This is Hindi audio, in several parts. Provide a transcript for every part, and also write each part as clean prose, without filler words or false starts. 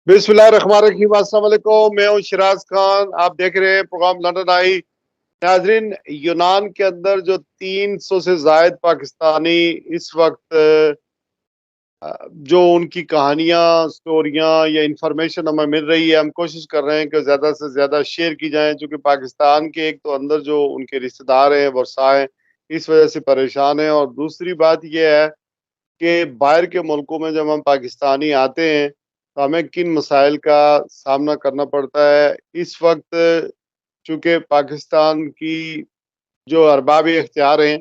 बिस्मिल्लाहिर्रहमानिर्रहीम। अस्सलाम वालेकुम। मैं हूँ शिराज खान। आप देख रहे हैं प्रोग्राम लंदन आई। नाजरीन, यूनान के अंदर जो 300 से जायद पाकिस्तानी इस वक्त जो उनकी कहानियां, स्टोरियां या इंफॉर्मेशन हमें मिल रही है, हम कोशिश कर रहे हैं कि ज़्यादा से ज़्यादा शेयर की जाए, क्योंकि पाकिस्तान के एक तो अंदर जो उनके रिश्तेदार हैं, वर्साएं इस वजह से परेशान हैं, और दूसरी बात यह है कि बाहर के मुल्कों में जब हम पाकिस्तानी आते हैं तो हमें किन मसाइल का सामना करना पड़ता है। इस वक्त चूंकि पाकिस्तान की जो अरबाब इख्तियार हैं,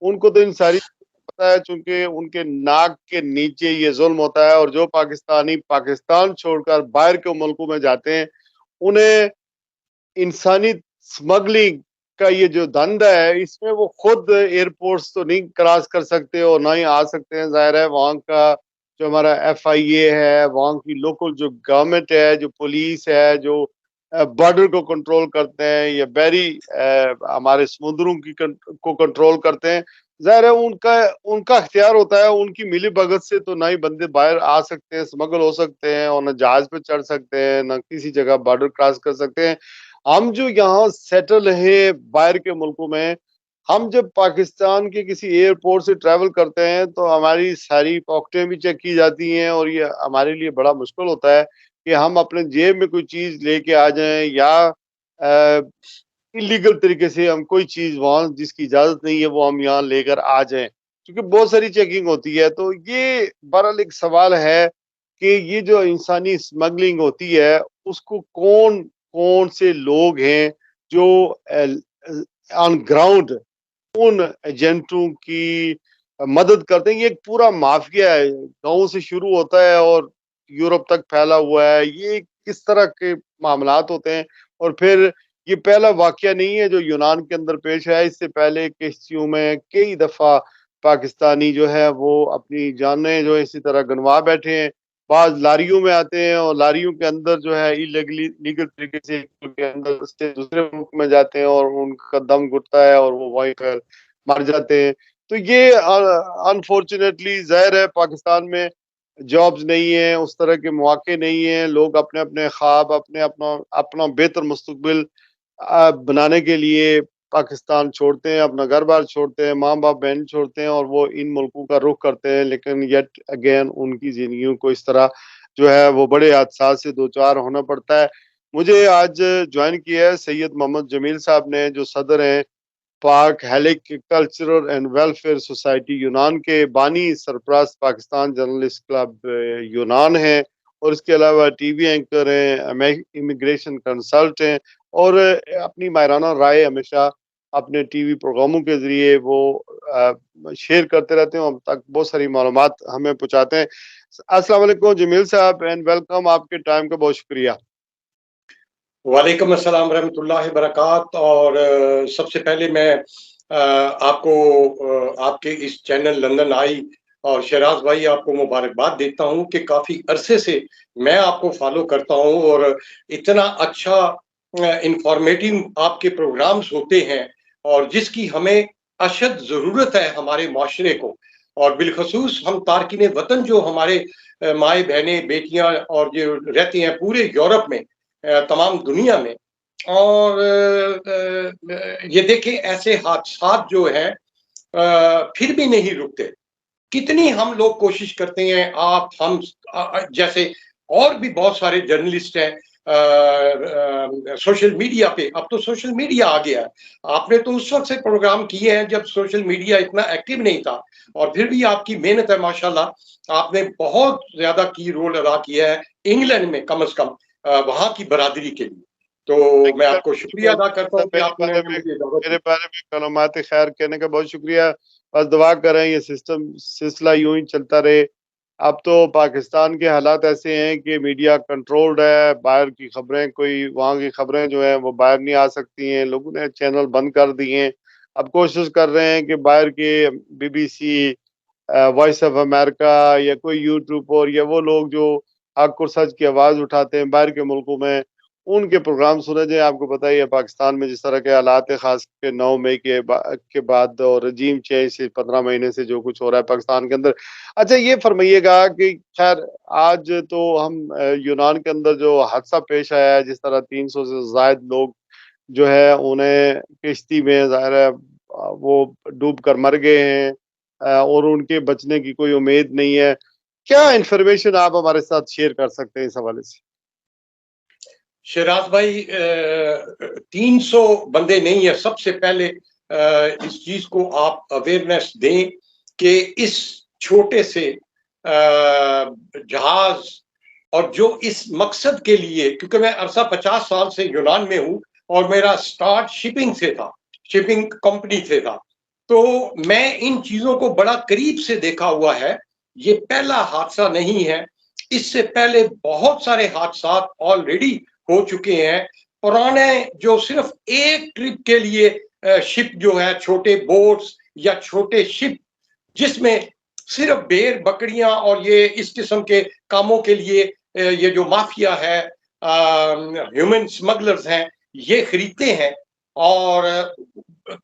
उनको तो इन सारी चीज़ों का पता है, चूंकि उनके नाक के नीचे ये जुल्म होता है, और जो पाकिस्तानी पाकिस्तान छोड़कर बाहर के मुल्कों में जाते हैं, उन्हें इंसानी स्मगलिंग का ये जो धंधा है, इसमें वो खुद एयरपोर्ट्स तो नहीं क्रॉस कर सकते और ना ही आ सकते हैं। जाहिर है वहाँ का जो हमारा FIA है, वहाँ की लोकल जो गवर्नमेंट है, जो पुलिस है, जो बॉर्डर को कंट्रोल करते हैं, या बहरी हमारे समुद्रों की को कंट्रोल करते हैं, जाहिर है उनका उनका अख्तियार होता है। उनकी मिली भगत से तो ना ही बंदे बाहर आ सकते हैं, स्मगल हो सकते हैं, और न जहाज पे चढ़ सकते हैं, न किसी जगह बॉर्डर क्रॉस कर सकते हैं। हम जो यहाँ सेटल है बाहर के मुल्कों में, हम जब पाकिस्तान के किसी एयरपोर्ट से ट्रैवल करते हैं तो हमारी सारी पॉकेटें भी चेक की जाती हैं, और ये हमारे लिए बड़ा मुश्किल होता है कि हम अपने जेब में कोई चीज लेके आ जाएं, या इलीगल तरीके से हम कोई चीज वहां जिसकी इजाजत नहीं है वो हम यहाँ लेकर आ जाएं, क्योंकि बहुत सारी चेकिंग होती है। तो ये बहरहाल एक सवाल है कि ये जो इंसानी स्मगलिंग होती है, उसको कौन कौन से लोग हैं जो ऑन ग्राउंड उन एजेंटों की मदद करते हैं। ये एक पूरा माफिया है, गांव से शुरू होता है और यूरोप तक फैला हुआ है। ये किस तरह के मामलात होते हैं, और फिर ये पहला वाकया नहीं है जो यूनान के अंदर पेश आया। इससे पहले के हिस्सों में कई दफा पाकिस्तानी जो है वो अपनी जानें जो है इसी तरह गंवा बैठे हैं। बाज लारियों में आते हैं, और लारियों के अंदर जो है इलीगली लीगल तरीके से के अंदर से दूसरे मुल्क में जाते हैं, और उनका दम घुटता है और वो वहीं पर मर जाते हैं। तो ये अनफॉर्चुनेटली जाहिर है पाकिस्तान में जॉब्स नहीं है, उस तरह के मौके नहीं है। लोग अपने अपने ख्वाब, अपने अपना अपना बेहतर मुस्तकबिल बनाने के लिए पाकिस्तान छोड़ते हैं, अपना घर बार छोड़ते हैं, माँ बाप बहन छोड़ते हैं, और वो इन मुल्कों का रुख करते हैं। लेकिन येट अगेन उनकी जिंदगियों को इस तरह जो है वो बड़े हादसा से दो चार होना पड़ता है। मुझे आज ज्वाइन किया है सैयद मोहम्मद जमील साहब ने, जो सदर हैं पाक हेलिक कल्चरल एंड वेलफेयर सोसाइटी यूनान के, बानी सरपरस्त पाकिस्तान जर्नलिस्ट क्लब यूनान है, और इसके अलावा TV एंकर हैं, इमिग्रेशन कंसल्ट हैं, और अपनी मायराना राय हमेशा अपने TV प्रोग्रामों के जरिए वो शेयर करते रहते हैं, हम तक बहुत सारी मालूमात हमें पहुंचाते हैं। अस्सलाम वालेकुम जमील साहब, एंड वेलकम। आपके टाइम का बहुत शुक्रिया। वालेकुम अस्सलाम रहमतुल्लाहि बरकात। और सबसे पहले मैं आपको आपके इस चैनल लंदन आई और शहराज भाई आपको मुबारकबाद देता हूं कि काफ़ी अरसे से मैं आपको फॉलो करता हूं, और इतना अच्छा इंफॉर्मेटिव आपके प्रोग्राम्स होते हैं, और जिसकी हमें अशद ज़रूरत है हमारे माशरे को, और बिलखसूस हम तारकिन वतन जो हमारे माए बहनें बेटियां और जो रहती हैं पूरे यूरोप में, तमाम दुनिया में। और ये देखें ऐसे हादसात जो हैं फिर भी नहीं रुकते। कितनी हम लोग कोशिश करते हैं, आप हम जैसे और भी बहुत सारे जर्नलिस्ट हैं सोशल मीडिया पे। अब तो सोशल मीडिया आ गया है, आपने तो उस वक्त से प्रोग्राम किए हैं जब सोशल मीडिया इतना एक्टिव नहीं था, और फिर भी आपकी मेहनत है माशाल्लाह। आपने बहुत ज्यादा की रोल अदा किया है इंग्लैंड में, कम से कम वहां की बरादरी के लिए। तो मैं आपको शुक्रिया अदा करता हूँ कि आपने मुझे दावत मेरे दी। बारे में कलमात खैर कहने का बहुत शुक्रिया। बस दुआ करें ये सिलसिला यूं ही चलता रहे। अब तो पाकिस्तान के हालात ऐसे हैं कि मीडिया कंट्रोल्ड है, बाहर की खबरें, कोई वहाँ की खबरें जो है वो बाहर नहीं आ सकती हैं। लोगों ने चैनल बंद कर दिए हैं। अब कोशिश कर रहे हैं कि बाहर के BBC, वॉइस ऑफ अमेरिका, या कोई यूट्यूब, और या वो लोग जो हक और सच की आवाज़ उठाते हैं बाहर के मुल्कों में, उनके प्रोग्राम सुने जाए। आपको पता ही है पाकिस्तान में जिस तरह के हालात है, खास के 9 मई के बाद और रजीम चेंज से 15 महीने से जो कुछ हो रहा है पाकिस्तान के अंदर। अच्छा ये फरमाइएगा कि खैर आज तो हम यूनान के अंदर जो हादसा पेश आया है, जिस तरह 300 से ज़ायद लोग जो है उन्हें किश्ती में ज़ाहिर है वो डूब कर मर गए हैं, और उनके बचने की कोई उम्मीद नहीं है। क्या इन्फॉर्मेशन आप हमारे साथ शेयर कर सकते हैं इस हवाले से? शहराज भाई, 300 बंदे नहीं है। सबसे पहले इस चीज को आप अवेयरनेस दें कि इस छोटे से जहाज और जो इस मकसद के लिए, क्योंकि मैं अरसा 50 साल से यूनान में हूं और मेरा स्टार्ट शिपिंग से था, शिपिंग कंपनी से था, तो मैं इन चीजों को बड़ा करीब से देखा हुआ है। ये पहला हादसा नहीं है, इससे पहले बहुत सारे हादसा ऑलरेडी हो चुके हैं। पुराने जो सिर्फ एक ट्रिप के लिए शिप जो है, छोटे बोट्स या छोटे शिप जिसमें सिर्फ भेड़ बकरियां और ये इस किस्म के कामों के लिए ये जो माफिया है, ह्यूमन स्मगलर्स हैं, ये खरीदते हैं, और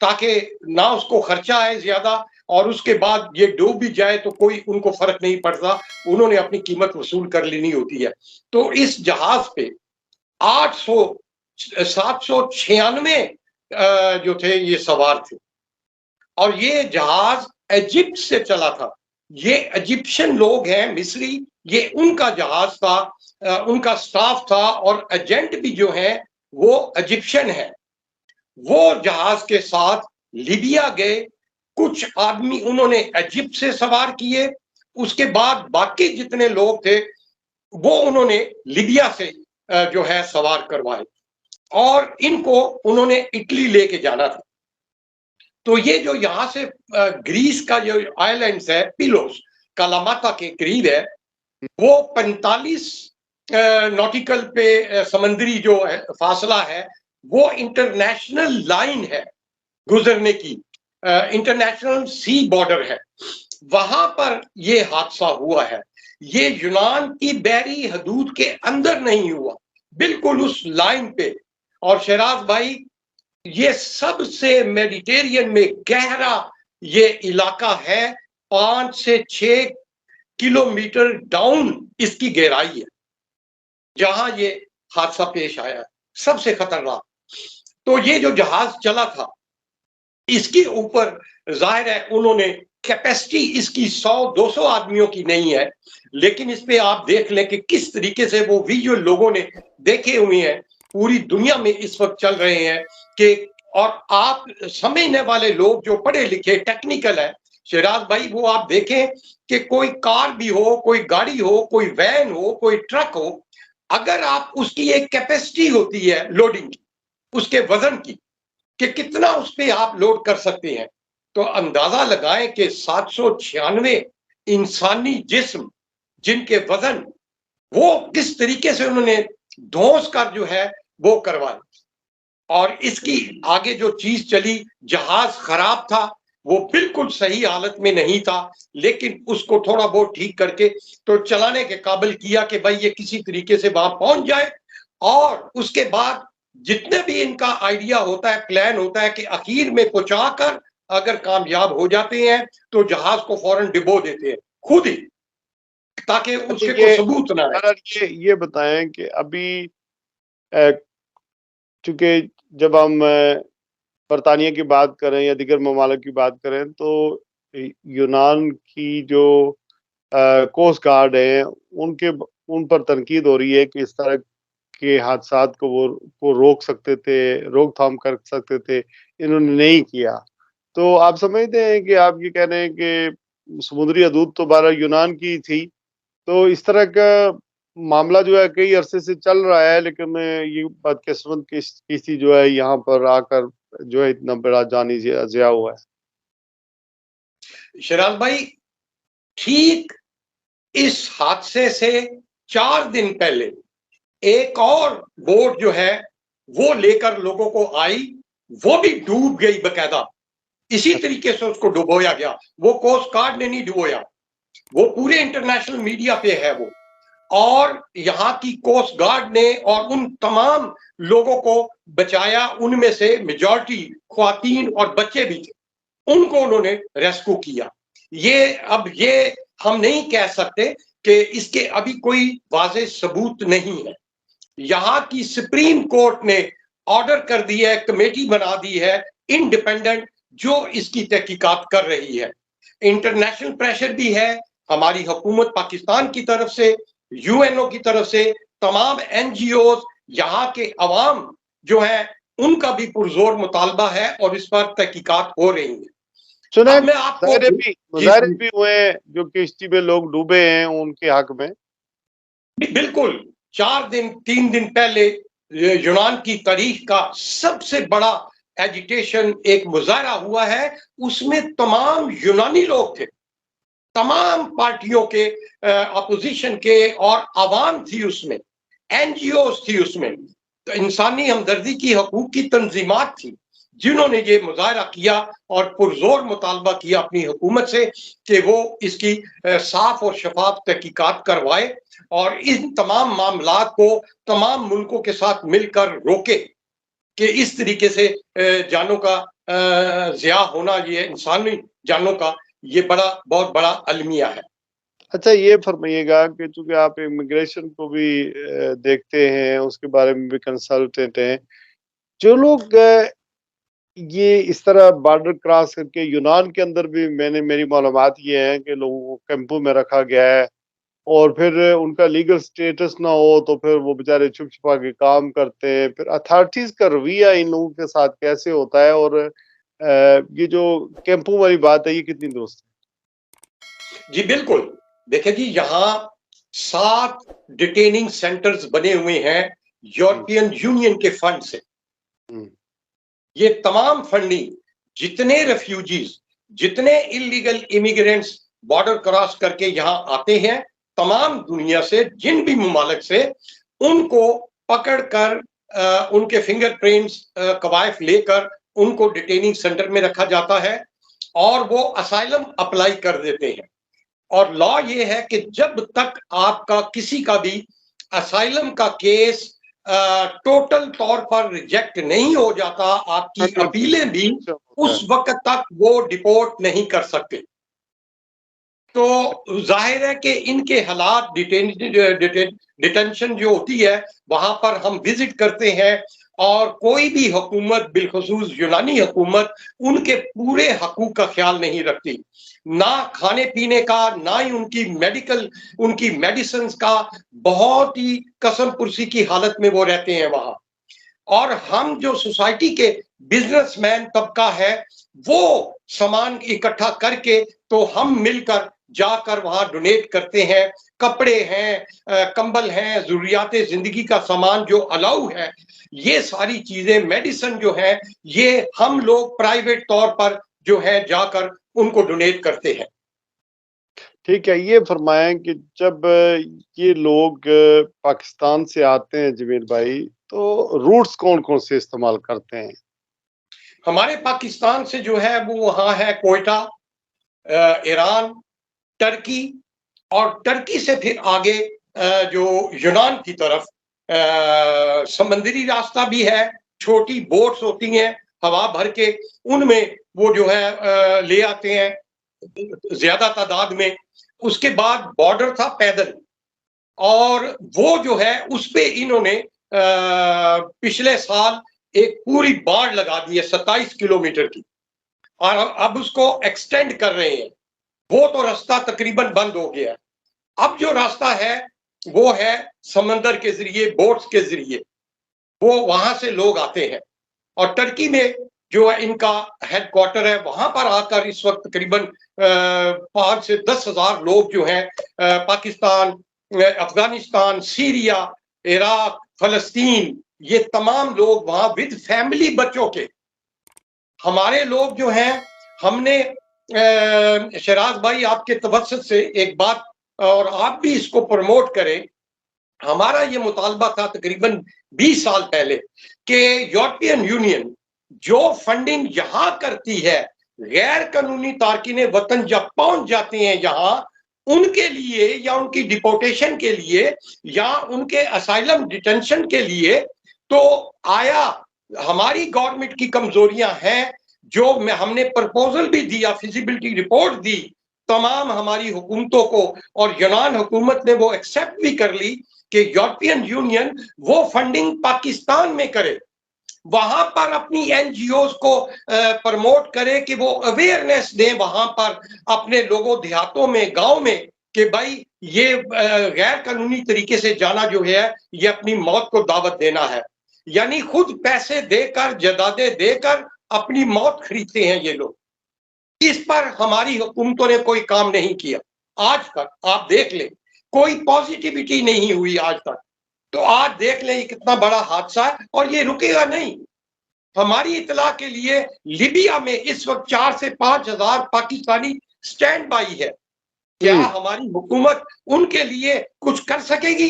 ताकि ना उसको खर्चा आए ज्यादा और उसके बाद ये डूब भी जाए तो कोई उनको फर्क नहीं पड़ता, उन्होंने अपनी कीमत वसूल कर लेनी होती है। तो इस जहाज पे 800 796 जो थे ये सवार थे, और ये जहाज इजिप्ट से चला था। ये इजिप्शियन लोग हैं, मिस्री, ये उनका जहाज था, उनका स्टाफ था, और एजेंट भी जो है वो इजिप्शियन है। वो जहाज के साथ लीबिया गए, कुछ आदमी उन्होंने इजिप्ट से सवार किए, उसके बाद बाकी जितने लोग थे वो उन्होंने लीबिया से जो है सवार करवाए, और इनको उन्होंने इटली लेके जाना था। तो ये जो यहाँ से ग्रीस का जो आइलैंड्स है, पिलोस, कालामाता के करीब है, वो 45 नॉटिकल पे समंदरी जो है फासला है, वो इंटरनेशनल लाइन है गुजरने की, इंटरनेशनल सी बॉर्डर है। वहां पर ये हादसा हुआ है। ये यूनान की बहरी हदूद के अंदर नहीं हुआ, बिल्कुल उस लाइन पे। और शहराज भाई, ये सबसे मेडिटेरियन में गहरा ये इलाका है, 5 से 6 किलोमीटर डाउन इसकी गहराई है जहां ये हादसा पेश आया, सबसे खतरनाक। तो ये जो जहाज चला था, इसके ऊपर जाहिर है उन्होंने कैपेसिटी इसकी 100-200 आदमियों की नहीं है, लेकिन इस पे आप देख लें कि किस तरीके से वो विजुअल लोगों ने देखे हुए हैं, पूरी दुनिया में इस वक्त चल रहे हैं कि, और आप समझने वाले लोग जो पढ़े लिखे टेक्निकल है शहराज भाई, वो आप देखें कि कोई कार भी हो, कोई गाड़ी हो, कोई वैन हो, कोई ट्रक हो, अगर आप उसकी एक कैपेसिटी होती है लोडिंग की, उसके वजन की, कि कितना उस पर आप लोड कर सकते हैं, तो अंदाजा लगाएं कि 796 इंसानी जिस्म जिनके वजन वो किस तरीके से उन्होंने धोस कर जो है वो करवाए। और इसकी आगे जो चीज चली, जहाज खराब था, वो बिल्कुल सही हालत में नहीं था, लेकिन उसको थोड़ा बहुत ठीक करके तो चलाने के काबिल किया कि भाई ये किसी तरीके से वहां पहुंच जाए। और उसके बाद जितने भी इनका आइडिया होता है, प्लान होता है कि आखिर में पहुंचाकर अगर कामयाब हो जाते हैं तो जहाज को फौरन डिबो देते हैं खुद ही, ताकि उसके कोई सबूत ना रहे। ये बताएं कि अभी चूंकि जब हम बरतानिया की बात करें या दीगर ममालिक की बात करें, तो यूनान की जो कोस्ट गार्ड है उन पर तनकीद हो रही है कि इस तरह के हादसात को वो रोक सकते थे, रोकथाम कर सकते थे, इन्होंने नहीं किया। तो आप समझते हैं कि आप ये कह रहे हैं कि समुद्री हदूद तो 12 यूनान की थी, तो इस तरह का मामला जो है कई अरसे से चल रहा है, लेकिन ये बदकिस्मत किसी जो है यहाँ पर आकर जो है इतना बड़ा जानी ज़िया हुआ है। शराज भाई, ठीक इस हादसे से 4 दिन पहले एक और बोट जो है वो लेकर लोगों को आई, वो भी डूब गई बकायदा। इसी तरीके से उसको डुबोया गया, वो कोस्ट गार्ड ने नहीं डुबोया, वो पूरे इंटरनेशनल मीडिया पे है वो। और यहाँ की कोस्ट गार्ड ने और उन तमाम लोगों को बचाया। उनमें से मेजॉरिटी ख्वातीन और बच्चे भी थे, उनको उन्होंने रेस्क्यू किया। ये हम नहीं कह सकते कि इसके अभी कोई वाज़ेह सबूत नहीं है। यहाँ की सुप्रीम कोर्ट ने ऑर्डर कर दी है, कमेटी बना दी है इंडिपेंडेंट, जो इसकी तहकीकात कर रही है। इंटरनेशनल प्रेशर भी है हमारी हुकूमत पाकिस्तान की तरफ से, यूएनओ की तरफ से, तमाम एनजीओ, यहाँ के अवाम जो है उनका भी पुरजोर मुतालबा है और इस पर तहकीकात हो रही है। सुना मैं आपको मुजाहरे भी हुए हैं जो किश्ती में लोग डूबे हैं उनके हक में। बिल्कुल 3 दिन पहले यूनान की तारीख का सबसे बड़ा एजिटेशन एक मुजाहरा हुआ है। उसमें तमाम यूनानी लोग थे, तमाम पार्टियों के, अपोजिशन के, और आवाम थी उसमें, एनजीओ थी उसमें, तो इंसानी हमदर्दी की हकूक की तंजीमात थी जिन्होंने ये मुजाहरा किया और पुरजोर मुतालबा किया अपनी हुकूमत से कि वो इसकी साफ और शफाफ तहकीकात करवाए और इन तमाम मामलात को तमाम मुल्कों के साथ मिलकर रोके कि इस तरीके से जानों का ज़िया होना, ये इंसानी जानों का ये बहुत बड़ा अलमिया है। अच्छा, ये फरमाइएगा कि चूंकि आप इमिग्रेशन को भी देखते हैं, उसके बारे में भी कंसल्टेंट हैं, जो लोग ये इस तरह बॉर्डर क्रॉस करके यूनान के अंदर भी, मेरी मालूमात ये है कि लोगों को कैंपों में रखा गया है और फिर उनका लीगल स्टेटस ना हो तो फिर वो बेचारे छुप छुपा के काम करते हैं। फिर अथॉरिटीज का रवैया इन लोगों के साथ कैसे होता है, और ये जो कैंपों वाली बात है ये कितनी दुरुस्त है? जी बिल्कुल, देखिए जी, यहाँ 7 डिटेनिंग सेंटर्स बने हुए हैं यूरोपियन यूनियन के फंड से। ये तमाम फंडिंग, जितने रेफ्यूजीज, जितने इलीगल इमिग्रेंट्स बॉर्डर क्रॉस करके यहाँ आते हैं तमाम दुनिया से, जिन भी मुमालिक से, उनको पकड़कर उनके फिंगरप्रिंट्स, कवायफ लेकर उनको डिटेनिंग सेंटर में रखा जाता है और वो असाइलम अप्लाई कर देते हैं। और लॉ ये है कि जब तक आपका किसी का भी असाइलम का केस टोटल तौर पर रिजेक्ट नहीं हो जाता, आपकी अपीलें भी, उस वक्त तक वो डिपोर्ट नहीं कर सकते। तो जाहिर है कि इनके हालात, डिटेंशन जो होती है वहां पर हम विजिट करते हैं और कोई भी हुकूमत, बिलखुसूस यूनानी हुकूमत, उनके पूरे हकूक का ख्याल नहीं रखती, ना खाने पीने का, ना ही उनकी मेडिसिन का। बहुत ही कसम पुरसी की हालत में वो रहते हैं वहां। और हम जो सोसाइटी के बिजनेसमैन तबका है वो सामान इकट्ठा करके तो हम मिलकर जाकर वहां डोनेट करते हैं। कपड़े हैं, कंबल हैं, जरूरियात जिंदगी का सामान जो अलाउ है, ये सारी चीजें, मेडिसिन जो है, ये हम लोग प्राइवेट तौर पर जो है जाकर उनको डोनेट करते हैं। ठीक है, ये फरमाएं कि जब ये लोग पाकिस्तान से आते हैं जमील भाई, तो रूट्स कौन कौन से इस्तेमाल करते हैं? हमारे पाकिस्तान से जो है वो वहां है कोयटा, ईरान, टर्की, और टर्की से फिर आगे जो यूनान की तरफ समंदरी रास्ता भी है। छोटी बोट्स होती हैं हवा भर के, उनमें वो जो है ले आते हैं ज्यादा तादाद में। उसके बाद बॉर्डर था पैदल, और वो जो है उस पे इन्होंने पिछले साल एक पूरी बाड़ लगा दी है 27 किलोमीटर की, और अब उसको एक्सटेंड कर रहे हैं। वो तो रास्ता तकरीबन बंद हो गया। अब जो रास्ता है वो है समंदर के जरिए, बोट्स के जरिए, वो वहां से लोग आते हैं। और टर्की में जो है इनका हेडक्वार्टर है, वहां पर आकर इस वक्त तकरीबन 5 से 10 हजार लोग जो हैं पाकिस्तान, अफगानिस्तान, सीरिया, इराक, फलस्तीन, ये तमाम लोग वहां विद फैमिली बच्चों के। हमारे लोग जो हैं, हमने शहराज भाई आपके तवज्जुह से एक बात, और आप भी इसको प्रमोट करें, हमारा ये मुतालबा था तकरीबन 20 साल पहले कि यूरोपियन यूनियन जो फंडिंग यहाँ करती है, गैर कानूनी तारकीन वतन जब पहुंच जाते हैं यहाँ, उनके लिए या उनकी डिपोर्टेशन के लिए या उनके असाइलम डिटेंशन के लिए, तो आया हमारी गवर्नमेंट की कमजोरियां हैं जो हमने प्रपोजल भी दिया, फिजिबिलिटी रिपोर्ट दी तमाम हमारी हुकूमतों को, और यूनान हुकूमत ने वो एक्सेप्ट भी कर ली कि यूरोपियन यूनियन वो फंडिंग पाकिस्तान में करे, वहां पर अपनी एनजीओ को प्रमोट करे कि वो अवेयरनेस दें वहां पर अपने लोगों देहातों में, गांव में, कि भाई ये गैर कानूनी तरीके से जाना जो है ये अपनी मौत को दावत देना है। यानी खुद पैसे देकर, जायदादें देकर अपनी मौत खरीदते हैं ये लोग। इस पर हमारी हुकूमतों ने कोई काम नहीं किया आज तक। आप देख लें, कोई पॉजिटिविटी नहीं हुई आज तक। तो आज देख लें ये कितना बड़ा हादसा है और ये रुकेगा नहीं। हमारी इतला के लिए लीबिया में इस वक्त 4 से 5 हजार पाकिस्तानी स्टैंड बाई है। क्या हमारी हुकूमत उनके लिए कुछ कर सकेगी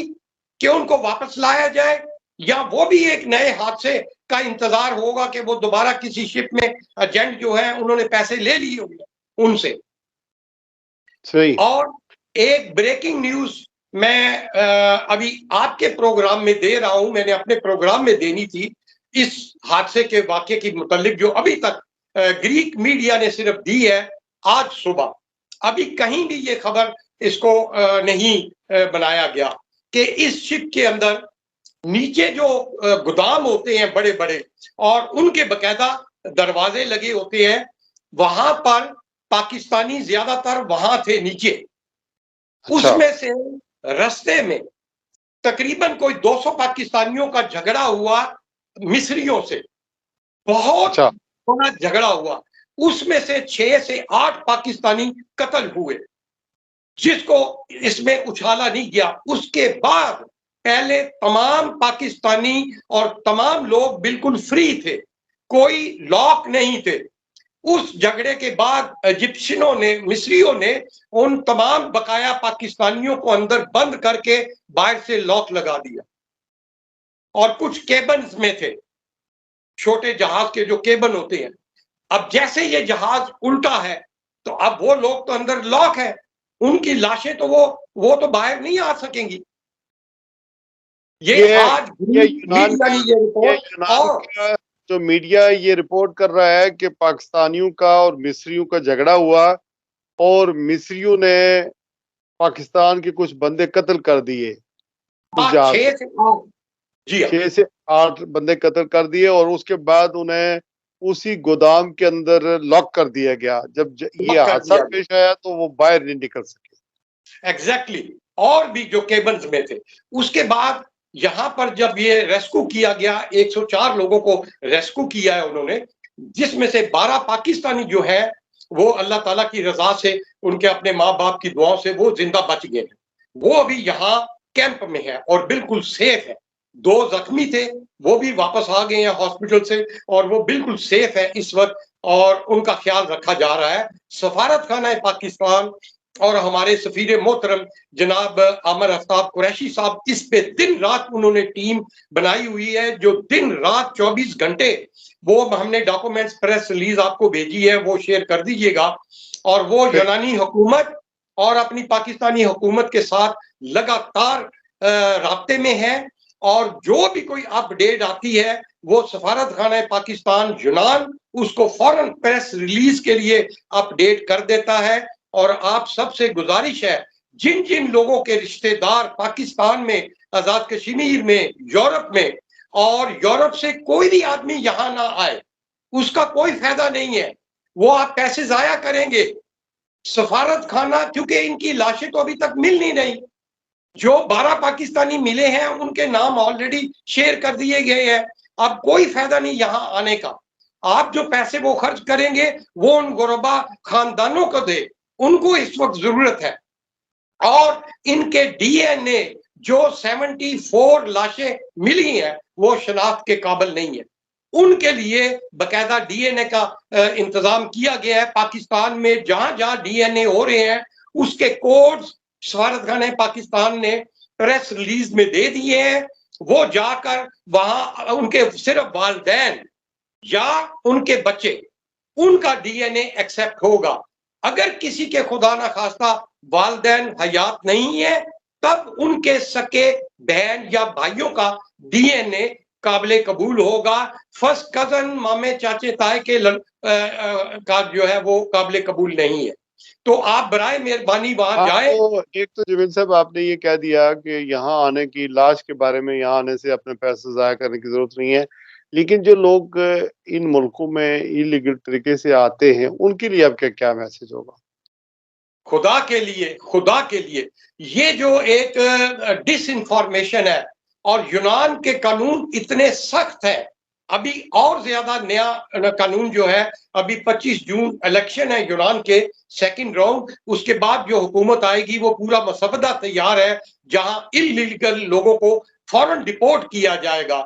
कि उनको वापस लाया जाए, या वो भी एक नए हादसे का इंतजार होगा कि वो दोबारा किसी शिप में एजेंट जो है उन्होंने पैसे ले लिए होंगे उनसे। सही। और एक ब्रेकिंग न्यूज मैं अभी आपके प्रोग्राम में दे रहा हूं, मैंने अपने प्रोग्राम में देनी थी इस हादसे के वाकये की मुतालिक, जो अभी तक ग्रीक मीडिया ने सिर्फ दी है आज सुबह। अभी कहीं भी ये खबर इसको नहीं बनाया गया कि इस शिप के अंदर नीचे जो गोदाम होते हैं बड़े बड़े और उनके बकायदा दरवाजे लगे होते हैं, वहां पर पाकिस्तानी ज्यादातर वहां थे नीचे। अच्छा। उसमें से रास्ते में तकरीबन कोई 200 पाकिस्तानियों का झगड़ा हुआ मिस्रियों से, बहुत अच्छा। बड़ा झगड़ा हुआ। उसमें से 6 से 8 पाकिस्तानी कत्ल हुए, जिसको इसमें उछाला नहीं गया। उसके बाद पहले तमाम पाकिस्तानी और तमाम लोग बिल्कुल फ्री थे, कोई लॉक नहीं थे। उस झगड़े के बाद इजिप्शियनों ने, मिस्रियों ने उन तमाम बकाया पाकिस्तानियों को अंदर बंद करके बाहर से लॉक लगा दिया, और कुछ केबन्स में थे, छोटे जहाज के जो केबन होते हैं। अब जैसे ये जहाज उल्टा है तो अब वो लोग तो अंदर लॉक है, उनकी लाशें तो वो तो बाहर नहीं आ सकेंगी। ये आज यूनान मीडिया ने ये रिपोर्ट, और का जो मीडिया ये रिपोर्ट कर रहा है कि पाकिस्तानियों का और मिस्रियों का झगड़ा हुआ और मिस्रियों ने पाकिस्तान के कुछ बंदे कत्ल कर दिए। 6 से 8, जी 6 से 8 बंदे कत्ल कर दिए और उसके बाद उन्हें उसी गोदाम के अंदर लॉक कर दिया गया। जब ये हादसा पेश आया तो वो बाहर नहीं निकल सके। एग्जैक्टली। और भी जो केबल्स में थे। उसके बाद यहाँ पर जब ये रेस्क्यू किया गया, 104 लोगों को रेस्क्यू किया है उन्होंने, जिसमें से 12 पाकिस्तानी जो है वो अल्लाह ताला की रजा से, उनके अपने माँ बाप की दुआओं से वो जिंदा बच गए हैं। वो अभी यहाँ कैंप में है और बिल्कुल सेफ है। 2 जख्मी थे, वो भी वापस आ गए हैं हॉस्पिटल से और वो बिल्कुल सेफ है इस वक्त, और उनका ख्याल रखा जा रहा है। सफारत खाना पाकिस्तान और हमारे सफीर मोहतरम जनाब आमर आफ्ताब कुरैशी साहब, इस पे दिन रात उन्होंने टीम बनाई हुई है, जो दिन रात 24 घंटे, वो हमने डॉक्यूमेंट्स, प्रेस रिलीज आपको भेजी है, वो शेयर कर दीजिएगा। और वो यूनानी हुकूमत और अपनी पाकिस्तानी हुकूमत के साथ लगातार राब्ते में है, और जो भी कोई अपडेट आती है वो सफारत खाना पाकिस्तान यूनान उसको फौरन प्रेस रिलीज के लिए अपडेट कर देता है। और आप सबसे गुजारिश है, जिन जिन लोगों के रिश्तेदार पाकिस्तान में, आजाद कश्मीर में, यूरोप में, और यूरोप से कोई भी आदमी यहां ना आए, उसका कोई फायदा नहीं है, वो आप पैसे जाया करेंगे। सफारत खाना, क्योंकि इनकी लाशें तो अभी तक मिल नहीं रही। जो 12 पाकिस्तानी मिले हैं उनके नाम ऑलरेडी शेयर कर दिए गए हैं। अब कोई फायदा नहीं यहां आने का। आप जो पैसे वो खर्च करेंगे वो उन गुरबा खानदानों को दे, उनको इस वक्त जरूरत है। और इनके डीएनए जो 74 लाशें मिली हैं वो शनाख्त के काबिल नहीं है, उनके लिए बकायदा डीएनए का इंतजाम किया गया है। पाकिस्तान में जहां जहां डीएनए हो रहे हैं उसके कोड्स सफारतखाने पाकिस्तान ने प्रेस रिलीज में दे दिए हैं। वो जाकर वहां उनके सिर्फ वालिदैन या उनके बच्चे, उनका डीएनए एक्सेप्ट होगा। अगर किसी के खुदा ना खास्ता वालिदैन हयात नहीं है, तब उनके सके बहन या भाइयों का डीएनए काबिल कबूल होगा। फर्स्ट कजन, मामे, चाचे, ताए के का जो है वो काबिल कबूल नहीं है। तो आप बराए मेहरबानी वहां हाँ, जाए। तो एक तो जमील साहब आपने ये कह दिया कि यहाँ आने की, लाश के बारे में यहाँ आने से अपने पैसे जाया करने की जरूरत नहीं है, लेकिन जो लोग इन मुल्कों में इलीगल तरीके से आते हैं उनके लिए आपका क्या मैसेज होगा? खुदा के लिए ये जो एक डिस इंफॉर्मेशन है, और यूनान के कानून इतने सख्त है, अभी और ज्यादा नया कानून जो है, अभी 25 जून इलेक्शन है यूनान के, सेकंड राउंड, उसके बाद जो हुकूमत आएगी वो पूरा मसवदा तैयार है, जहां इलीगल लोगों को फौरन डिपोर्ट किया जाएगा।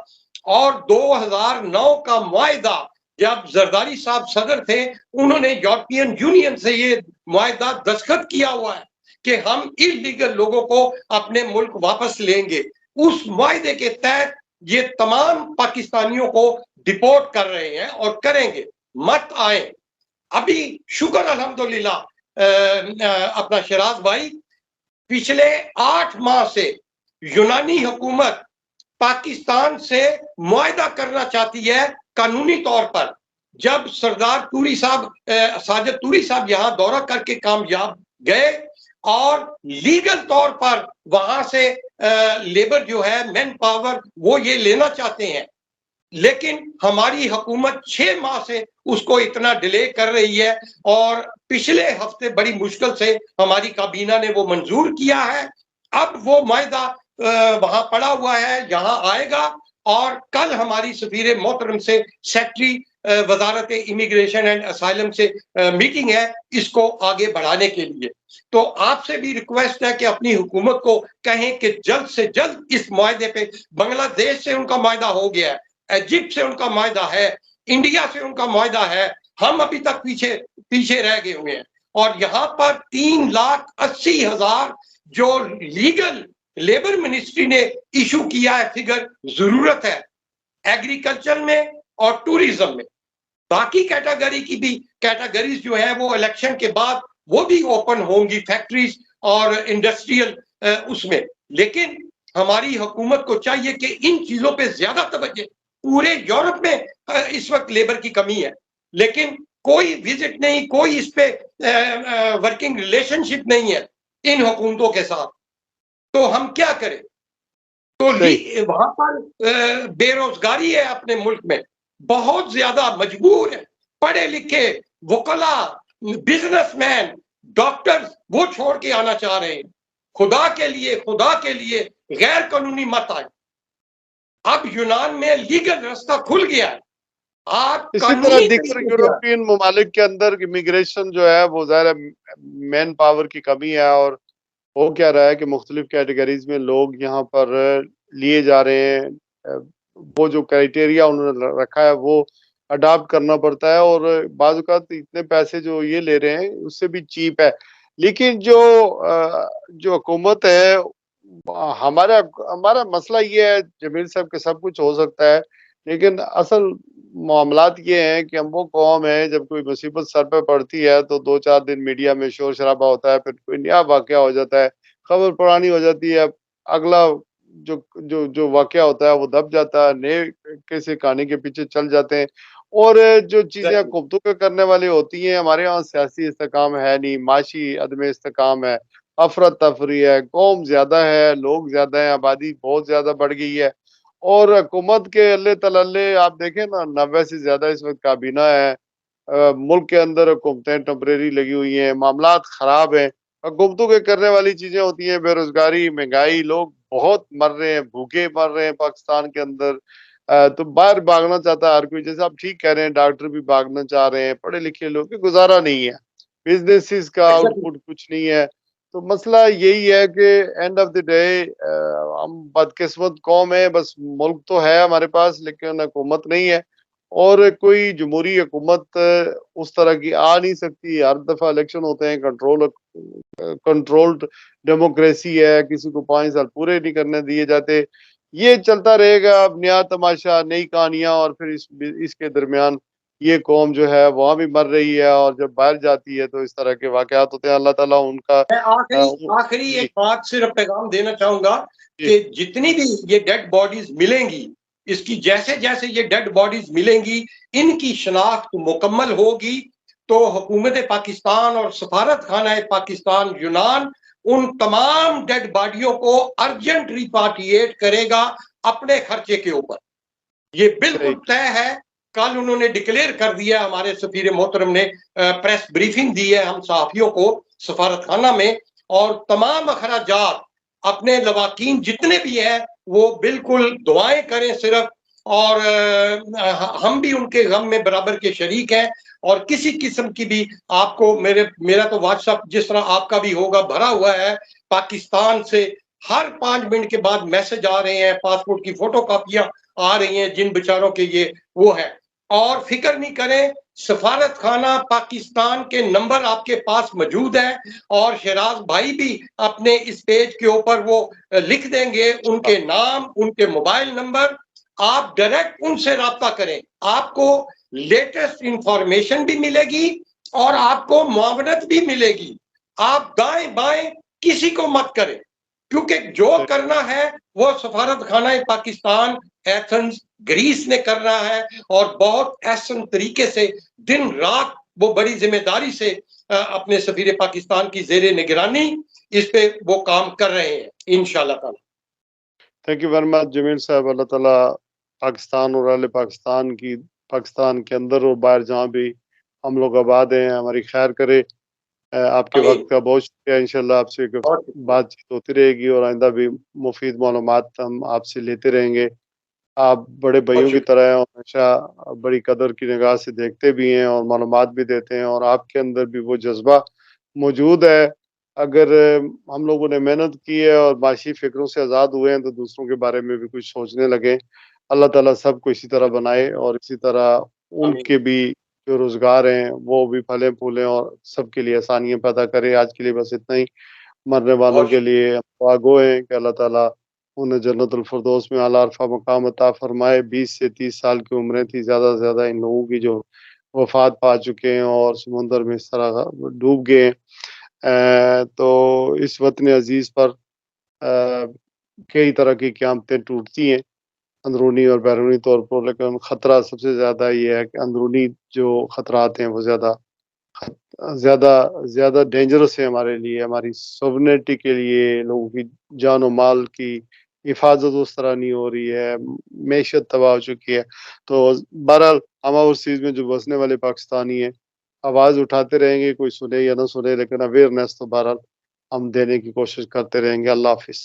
और 2009 का मुआहदा, जब जरदारी साहब सदर थे, उन्होंने यूरोपियन यूनियन से ये मुआहदा दस्तखत किया हुआ है कि हम इलीगल लोगों को अपने मुल्क वापस लेंगे। उस मुआहदे के तहत ये तमाम पाकिस्तानियों को डिपोर्ट कर रहे हैं और करेंगे। मत आए। अभी शुक्र अल्हम्दुलिल्लाह अपना शराज भाई, पिछले 8 माह से यूनानी हुकूमत पाकिस्तान से मुआहदा करना चाहती है कानूनी तौर पर। जब सरदार तूरी साहब, साजिद तूरी साहब यहाँ दौरा करके कामयाब गए और लीगल तौर पर वहां से लेबर जो है, मैन पावर, वो ये लेना चाहते हैं, लेकिन हमारी हुकूमत 6 माह से उसको इतना डिले कर रही है। और पिछले हफ्ते बड़ी मुश्किल से हमारी काबीना ने वो मंजूर किया है। अब वो मुआहदा वहां पड़ा हुआ है, यहाँ आएगा। और कल हमारी सफीर मोहतरम से secretary Wazarat immigration and asylum से मीटिंग है इसको आगे बढ़ाने के लिए। तो आपसे भी रिक्वेस्ट है कि अपनी हुकूमत को कहें कि जल्द से जल्द इस मुआहदे पे, बांग्लादेश से उनका मुआहदा हो गया है, इजिप्ट से उनका मुआहदा है, इंडिया से उनका मुआहदा है, हम अभी तक पीछे पीछे रह गए हुए हैं। और यहाँ पर 3,80,000 जो लीगल लेबर मिनिस्ट्री ने इशू किया है फिगर, जरूरत है एग्रीकल्चर में और टूरिज्म में। बाकी कैटेगरी की भी कैटेगरीज जो है वो इलेक्शन के बाद वो भी ओपन होंगी, फैक्ट्रीज और इंडस्ट्रियल उसमें। लेकिन हमारी हुकूमत को चाहिए कि इन चीजों पे ज्यादा तवज्जो। पूरे यूरोप में इस वक्त लेबर की कमी है, लेकिन कोई विजिट नहीं, कोई इस पे वर्किंग रिलेशनशिप नहीं है इन हुकूमतों के साथ। तो हम क्या करें? तो वहां पर बेरोजगारी है अपने मुल्क में, बहुत ज्यादा, मजबूर है। पढ़े लिखे वकला, बिजनेसमैन, डॉक्टर्स वो छोड़ के आना चाह रहे हैं। खुदा के लिए गैर कानूनी मत आए। अब यूनान में लीगल रास्ता खुल गया है। आप इसी तरह कानूनी दीगर तरीके से यूरोपियन ममालिक के अंदर इमिग्रेशन जो है वो ज़ाहिर है मैन पावर की कमी है, और हो क्या रहा है कि मुख्तलिफ कैटेगरीज में लोग यहाँ पर लिए जा रहे हैं। वो जो क्राइटेरिया उन्होंने रखा है वो अडॉप्ट करना पड़ता है, और बाज़ औक़ात इतने पैसे जो ये ले रहे हैं उससे भी चीप है। लेकिन जो हुकूमत है, हमारा हमारा मसला ये है जमील साहब कि सब कुछ हो सकता है, लेकिन असल मामलात ये हैं कि हम वो कौम है, जब कोई मुसीबत सर पे पड़ती है तो 2-4 दिन मीडिया में शोर शराबा होता है, फिर कोई नया वाकया हो जाता है, खबर पुरानी हो जाती है, अगला जो जो जो वाकया होता है वो दब जाता है, नए किसी कहानी के पीछे चल जाते हैं। और जो चीजें हुकूमतों के करने वाली होती हैं, हमारे यहाँ सियासी इस्तेकाम है नहीं, माशी अदम इस्तेकाम है, अफरा तफरी है, कौम ज्यादा है, लोग ज्यादा है, आबादी बहुत ज्यादा बढ़ गई है, और हुकूमत के अल्ले तलल्ले आप देखें ना, 90 से ज्यादा इस वक्त काबीना है। मुल्क के अंदर हुकूमतें टेम्परेरी लगी हुई हैं, मामलात खराब हैं। हुकूमतों के करने वाली चीजें होती हैं बेरोजगारी, महंगाई, लोग बहुत मर रहे हैं, भूखे मर रहे हैं पाकिस्तान के अंदर। तो बाहर भागना चाहता है हर कोई, जैसे आप ठीक कह रहे हैं, डॉक्टर भी भागना चाह रहे हैं, पढ़े लिखे लोग के गुजारा नहीं है, बिजनेसिस का आउटपुट कुछ नहीं है। तो मसला यही है कि एंड ऑफ द डे हम बदकिस्मत कौम है, बस मुल्क तो है हमारे पास लेकिन हुकूमत नहीं है, और कोई जमहूरी हुकूमत उस तरह की आ नहीं सकती। हर दफा इलेक्शन होते हैं, कंट्रोल्ड डेमोक्रेसी है, किसी को 5 साल पूरे नहीं करने दिए जाते। ये चलता रहेगा, अब नया तमाशा, नई कहानियां, और फिर इसके दरमियान ये कौम जो है वहाँ भी मर रही है, और जब बाहर जाती है तो इस तरह के वाक़यात होते हैं। अल्लाह ताला उनका मैं आखिरी वो आखिरी जी, एक बात सिर्फ पैगाम देना चाहूंगा जी, कि जितनी भी ये डेड बॉडीज मिलेंगी, इसकी जैसे जैसे ये डेड बॉडीज मिलेंगी, इनकी शनाख्त मुकम्मल होगी, तो हुकूमत पाकिस्तान और सफारत खाना पाकिस्तान यूनान उन तमाम डेड बॉडियों को अर्जेंट रिपाट्रिएट करेगा अपने खर्चे के ऊपर। ये बिल्कुल सही, तय है। कल उन्होंने डिक्लेयर कर दिया, हमारे सफीर मोहतरम ने प्रेस ब्रीफिंग दी है हम सहाफियों को सफारत खाना में, और तमाम अखराजात अपने लवाकीन जितने भी हैं वो बिल्कुल दुआएं करें सिर्फ, और हम भी उनके गम में बराबर के शरीक हैं। और किसी किस्म की भी आपको मेरा तो व्हाट्सएप जिस तरह आपका भी होगा भरा हुआ है, पाकिस्तान से हर 5 मिनट के बाद मैसेज आ रहे हैं, पासपोर्ट की फोटो कापियां आ रही हैं जिन बेचारों के ये वो है। और फिक्र नहीं करें, सफारत खाना पाकिस्तान के नंबर आपके पास मौजूद है, और शहराज भाई भी अपने इस पेज के ऊपर वो लिख देंगे उनके नाम, उनके मोबाइल नंबर। आप डायरेक्ट उनसे राब्ता करें, आपको लेटेस्ट इंफॉर्मेशन भी मिलेगी और आपको मुआवनत भी मिलेगी। आप दाएं बाएं किसी को मत करें, क्योंकि जो सही, करना है वो सफारत खाना पाकिस्तान एथेंस ग्रीस ने करना है, और बहुत एहसन तरीके से दिन रात वो बड़ी जिम्मेदारी से अपने सफीर पाकिस्तान की जेर निगरानी इस पे वो काम कर रहे हैं इंशाल्लाह ताला। Thank you very much Jameel साहब। अल्लाह ताला पाकिस्तान और अहले पाकिस्तान के अंदर और बाहर जहाँ भी हम लोग आबाद हैं, हमारी खैर करे। आपके आमीन। वक़्त का बहुत शुक्रिया। इंशाल्लाह आपसे बहुत शुक्रिया। बातचीत होती रहेगी, और आइंदा भी मुफ़ीद मालूमात हम आपसे लेते रहेंगे। आप बड़े बहुत भाइयों की शुक्रिया। तरह हैं, और हमेशा बड़ी कदर की निगाह से देखते भी हैं और मालूमात भी देते हैं, और आपके अंदर भी वो जज़्बा मौजूद है। अगर हम लोगों ने मेहनत की है और माशी फ़िक्रों से आज़ाद हुए हैं, तो दूसरों के बारे में भी कुछ सोचने लगें। अल्लाह ताला सबको इसी तरह बनाए, और इसी तरह आमीन। उनके भी जो रोज़गार हैं, वो भी फलें-फूलें और सबके लिए आसानियाँ पैदा करे। आज के लिए बस इतना ही। मरने वालों बहुत के लिए हम दुआ-गो हैं कि अल्लाह ताला उन्हें जन्नतुल फ़िरदौस में आला अरफ़ा मक़ाम अता फ़रमाए। 20 से 30 साल की उम्रें थी ज़्यादा से ज़्यादा इन लोगों की, जो वफ़ात पा चुके हैं और समुंदर में इस तरह डूब गए हैं। तो इस वतन अज़ीज़ पर कई तरह की क़यामतें टूटती हैं, अंदरूनी और बैरूनी तौर पर, लेकिन ख़तरा सबसे ज़्यादा ये है कि अंदरूनी जो ख़तरात हैं वो ज़्यादा ज़्यादा ज़्यादा डेंजरस है हमारे लिए, हमारी सॉवरेनिटी के लिए, लोगों की जान और माल की हिफ़ाज़त उस तरह नहीं हो रही है, मईशत तबाह हो चुकी है। तो बहरहाल हम उस चीज़ में जो बसने वाले पाकिस्तानी हैं, आवाज़ उठाते रहेंगे, कोई सुने या ना सुने, लेकिन अवेयरनेस तो बहरहाल हम देने की कोशिश करते रहेंगे। अल्लाह हाफ़िज़।